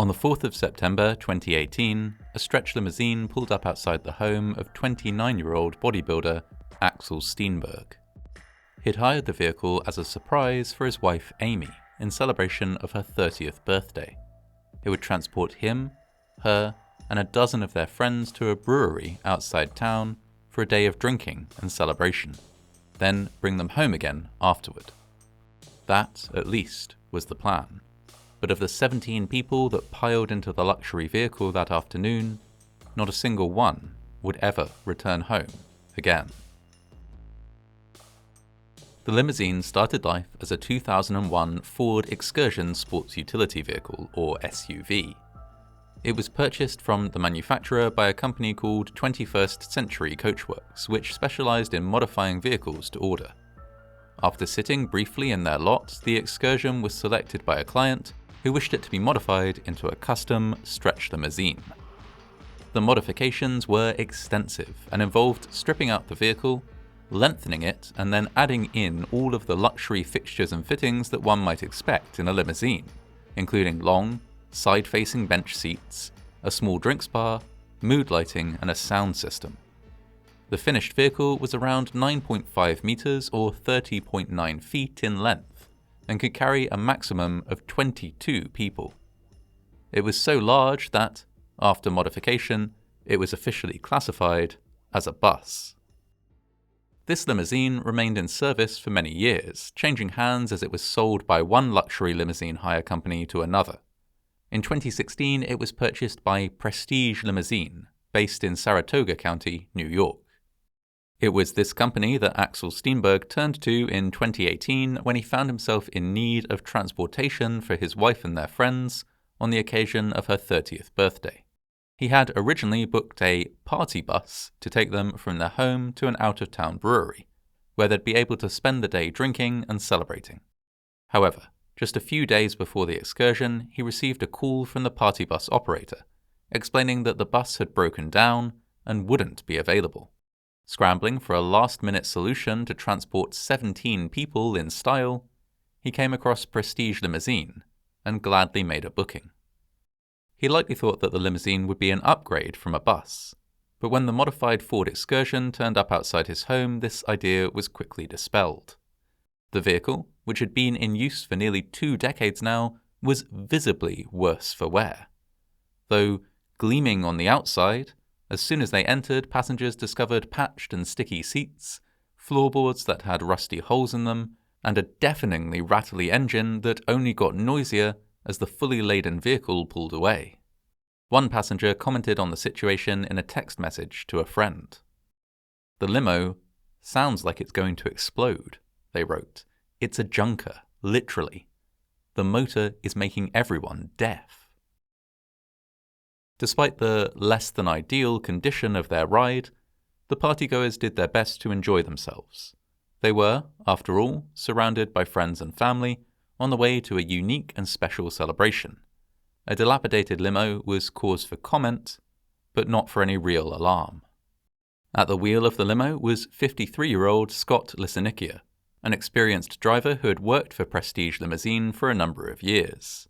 On the 4th of September 2018, a stretch limousine pulled up outside the home of 29-year-old bodybuilder Axel Steenberg. He'd hired the vehicle as a surprise for his wife Amy in celebration of her 30th birthday. It would transport him, her, and a dozen of their friends to a brewery outside town for a day of drinking and celebration, then bring them home again afterward. That, at least, was the plan. But of the 17 people that piled into the luxury vehicle that afternoon, not a single one would ever return home again. The limousine started life as a 2001 Ford Excursion sports utility vehicle, or SUV. It was purchased from the manufacturer by a company called 21st Century Coachworks, which specialized in modifying vehicles to order. After sitting briefly in their lot, the Excursion was selected by a client who wished it to be modified into a custom stretch limousine. The modifications were extensive and involved stripping out the vehicle, lengthening it, and then adding in all of the luxury fixtures and fittings that one might expect in a limousine, including long, side-facing bench seats, a small drinks bar, mood lighting, and a sound system. The finished vehicle was around 9.5 meters or 30.9 feet in length, and could carry a maximum of 22 people. It was so large that, after modification, it was officially classified as a bus. This limousine remained in service for many years, changing hands as it was sold by one luxury limousine hire company to another. In 2016, it was purchased by Prestige Limousine, based in Saratoga County, New York. It was this company that Axel Steenberg turned to in 2018 when he found himself in need of transportation for his wife and their friends on the occasion of her 30th birthday. He had originally booked a party bus to take them from their home to an out-of-town brewery, where they'd be able to spend the day drinking and celebrating. However, just a few days before the excursion, he received a call from the party bus operator, explaining that the bus had broken down and wouldn't be available. Scrambling for a last-minute solution to transport 17 people in style, he came across Prestige Limousine and gladly made a booking. He likely thought that the limousine would be an upgrade from a bus, but when the modified Ford Excursion turned up outside his home, this idea was quickly dispelled. The vehicle, which had been in use for nearly 2 decades now, was visibly worse for wear. Though gleaming on the outside, as soon as they entered, passengers discovered patched and sticky seats, floorboards that had rusty holes in them, and a deafeningly rattly engine that only got noisier as the fully laden vehicle pulled away. One passenger commented on the situation in a text message to a friend. "The limo sounds like it's going to explode," they wrote. "It's a junker, literally. The motor is making everyone deaf." Despite the less-than-ideal condition of their ride, the partygoers did their best to enjoy themselves. They were, after all, surrounded by friends and family, on the way to a unique and special celebration. A dilapidated limo was cause for comment, but not for any real alarm. At the wheel of the limo was 53-year-old Scott Limousine, an experienced driver who had worked for Prestige Limousine for a number of years.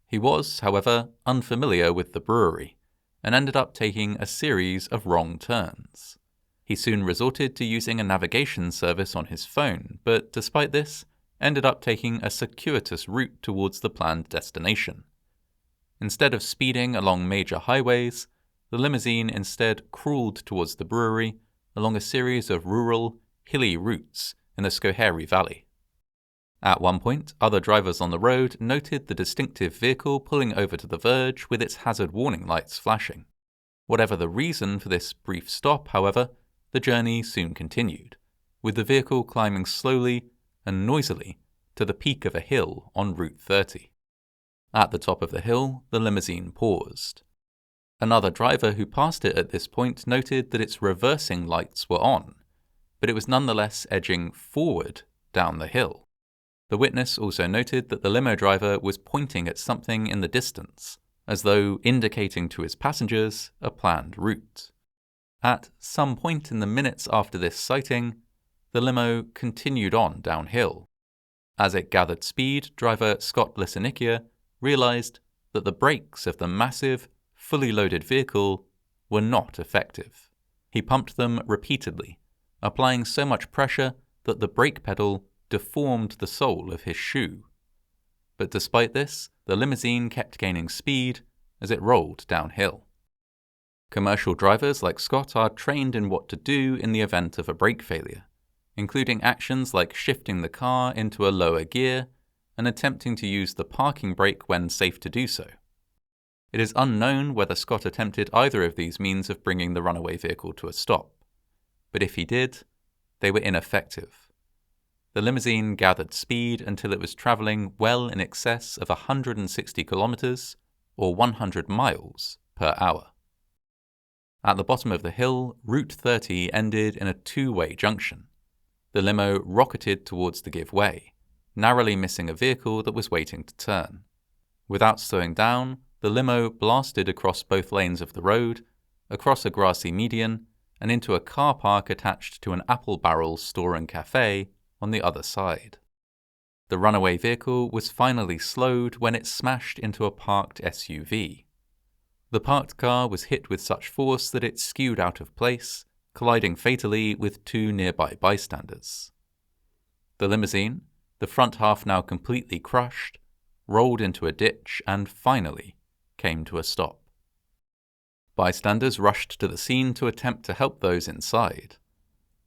He was, however, unfamiliar with the brewery, and ended up taking a series of wrong turns. He soon resorted to using a navigation service on his phone, but despite this, ended up taking a circuitous route towards the planned destination. Instead of speeding along major highways, the limousine instead crawled towards the brewery along a series of rural, hilly routes in the Schoharie Valley. At one point, other drivers on the road noted the distinctive vehicle pulling over to the verge with its hazard warning lights flashing. Whatever the reason for this brief stop, however, the journey soon continued, with the vehicle climbing slowly and noisily to the peak of a hill on Route 30. At the top of the hill, the limousine paused. Another driver who passed it at this point noted that its reversing lights were on, but it was nonetheless edging forward down the hill. The witness also noted that the limo driver was pointing at something in the distance, as though indicating to his passengers a planned route. At some point in the minutes after this sighting, the limo continued on downhill. As it gathered speed, driver Scott Limousine realized that the brakes of the massive, fully loaded vehicle were not effective. He pumped them repeatedly, applying so much pressure that the brake pedal deformed the sole of his shoe. But despite this, the limousine kept gaining speed as it rolled downhill. Commercial drivers like Scott are trained in what to do in the event of a brake failure, including actions like shifting the car into a lower gear and attempting to use the parking brake when safe to do so. It is unknown whether Scott attempted either of these means of bringing the runaway vehicle to a stop, but if he did, they were ineffective. The limousine gathered speed until it was travelling well in excess of 160 kilometers or 100 miles per hour. At the bottom of the hill, Route 30 ended in a two-way junction. The limo rocketed towards the give way, narrowly missing a vehicle that was waiting to turn. Without slowing down, the limo blasted across both lanes of the road, across a grassy median, and into a car park attached to an Apple Barrel store and cafe on the other side. The runaway vehicle was finally slowed when it smashed into a parked SUV. The parked car was hit with such force that it skewed out of place, colliding fatally with two nearby bystanders. The limousine, the front half now completely crushed, rolled into a ditch and finally came to a stop. Bystanders rushed to the scene to attempt to help those inside.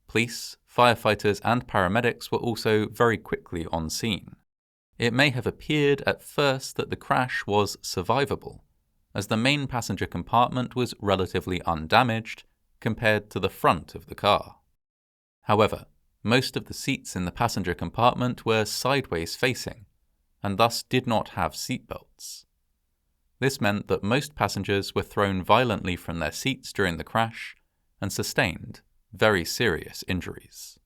Police, firefighters, and paramedics were also very quickly on scene. It may have appeared at first that the crash was survivable, as the main passenger compartment was relatively undamaged compared to the front of the car. However, most of the seats in the passenger compartment were sideways facing, and thus did not have seatbelts. This meant that most passengers were thrown violently from their seats during the crash and sustained very serious injuries.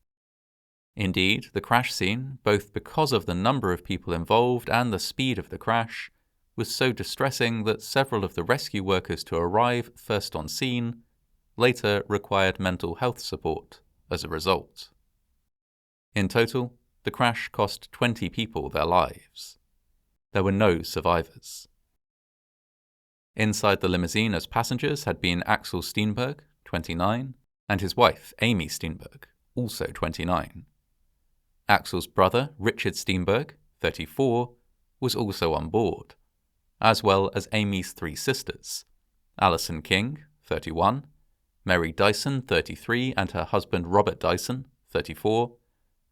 Indeed, the crash scene, both because of the number of people involved and the speed of the crash, was so distressing that several of the rescue workers to arrive first on scene later required mental health support as a result. In total, the crash cost 20 people their lives. There were no survivors. Inside the limousine as passengers had been Axel Steenberg, 29, and his wife, Amy Steenberg, also 29. Axel's brother, Richard Steenberg, 34, was also on board, as well as Amy's three sisters, Alison King, 31, Mary Dyson, 33, and her husband Robert Dyson, 34,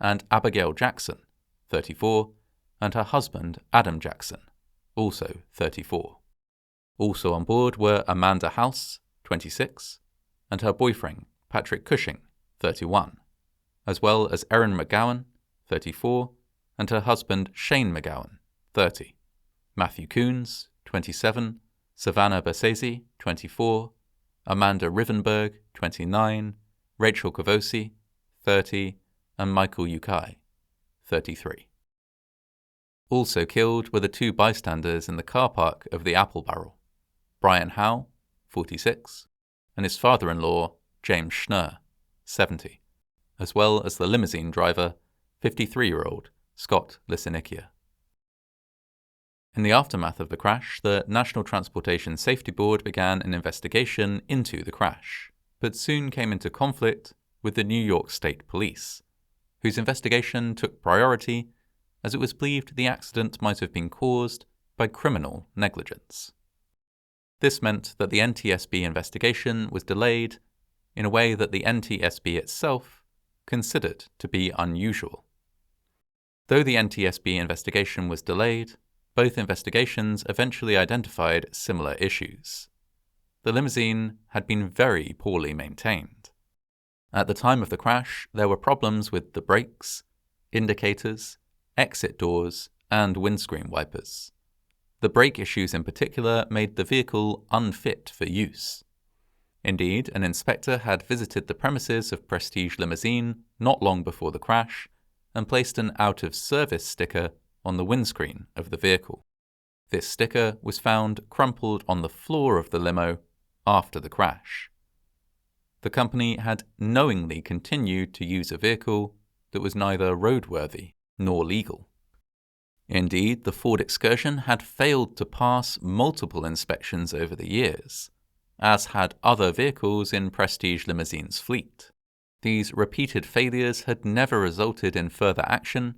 and Abigail Jackson, 34, and her husband Adam Jackson, also 34. Also on board were Amanda House, 26, and her boyfriend Patrick Cushing, 31, as well as Erin McGowan, 34, and her husband Shane McGowan, 30, Matthew Coons, 27, Savannah Bersesi, 24, Amanda Rivenberg, 29, Rachel Cavosi, 30, and Michael Yukai, 33. Also killed were the two bystanders in the car park of the Apple Barrel, Brian Howe, 46, and his father-in-law, James Schnurr, 70, as well as the limousine driver, 53-year-old Scott Lisinikia. In the aftermath of the crash, the National Transportation Safety Board began an investigation into the crash, but soon came into conflict with the New York State Police, whose investigation took priority as it was believed the accident might have been caused by criminal negligence. This meant that the NTSB investigation was delayed in a way that the NTSB itself considered to be unusual. Though the NTSB investigation was delayed, both investigations eventually identified similar issues. The limousine had been very poorly maintained. At the time of the crash, there were problems with the brakes, indicators, exit doors, and windscreen wipers. The brake issues in particular made the vehicle unfit for use. Indeed, an inspector had visited the premises of Prestige Limousine not long before the crash and placed an out-of-service sticker on the windscreen of the vehicle. This sticker was found crumpled on the floor of the limo after the crash. The company had knowingly continued to use a vehicle that was neither roadworthy nor legal. Indeed, the Ford Excursion had failed to pass multiple inspections over the years, as had other vehicles in Prestige Limousine's fleet. These repeated failures had never resulted in further action,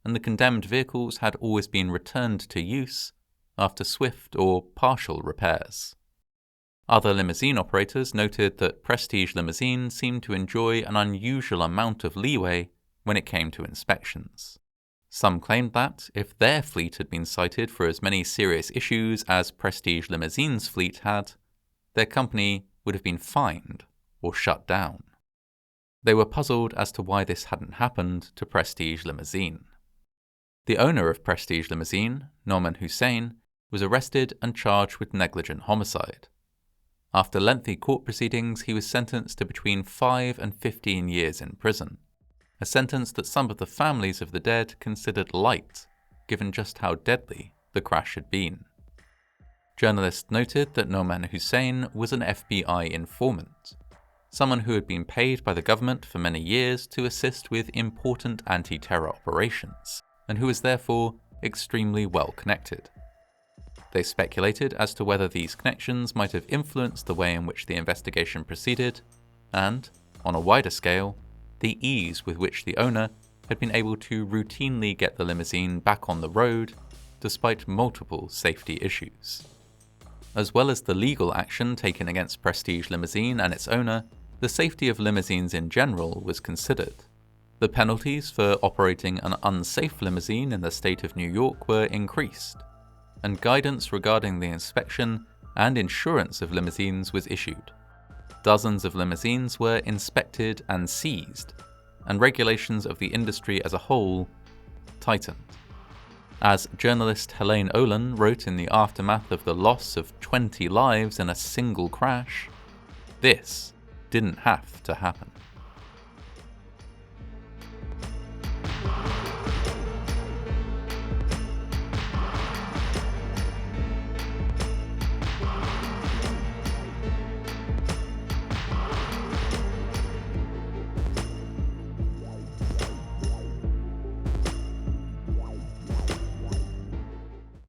and the condemned vehicles had always been returned to use after swift or partial repairs. Other limousine operators noted that Prestige Limousine seemed to enjoy an unusual amount of leeway when it came to inspections. Some claimed that, if their fleet had been cited for as many serious issues as Prestige Limousine's fleet had, their company would have been fined or shut down. They were puzzled as to why this hadn't happened to Prestige Limousine. The owner of Prestige Limousine, Norman Hussein, was arrested and charged with negligent homicide. After lengthy court proceedings, he was sentenced to between 5 and 15 years in prison, a sentence that some of the families of the dead considered light, given just how deadly the crash had been. Journalists noted that Norman Hussein was an FBI informant, someone who had been paid by the government for many years to assist with important anti-terror operations, and who was therefore extremely well connected. They speculated as to whether these connections might have influenced the way in which the investigation proceeded, and, on a wider scale, the ease with which the owner had been able to routinely get the limousine back on the road despite multiple safety issues. As well as the legal action taken against Prestige Limousine and its owner, the safety of limousines in general was considered. The penalties for operating an unsafe limousine in the state of New York were increased, and guidance regarding the inspection and insurance of limousines was issued. Dozens of limousines were inspected and seized, and regulations of the industry as a whole tightened. As journalist Helene Olin wrote in the aftermath of the loss of 20 lives in a single crash, this didn't have to happen.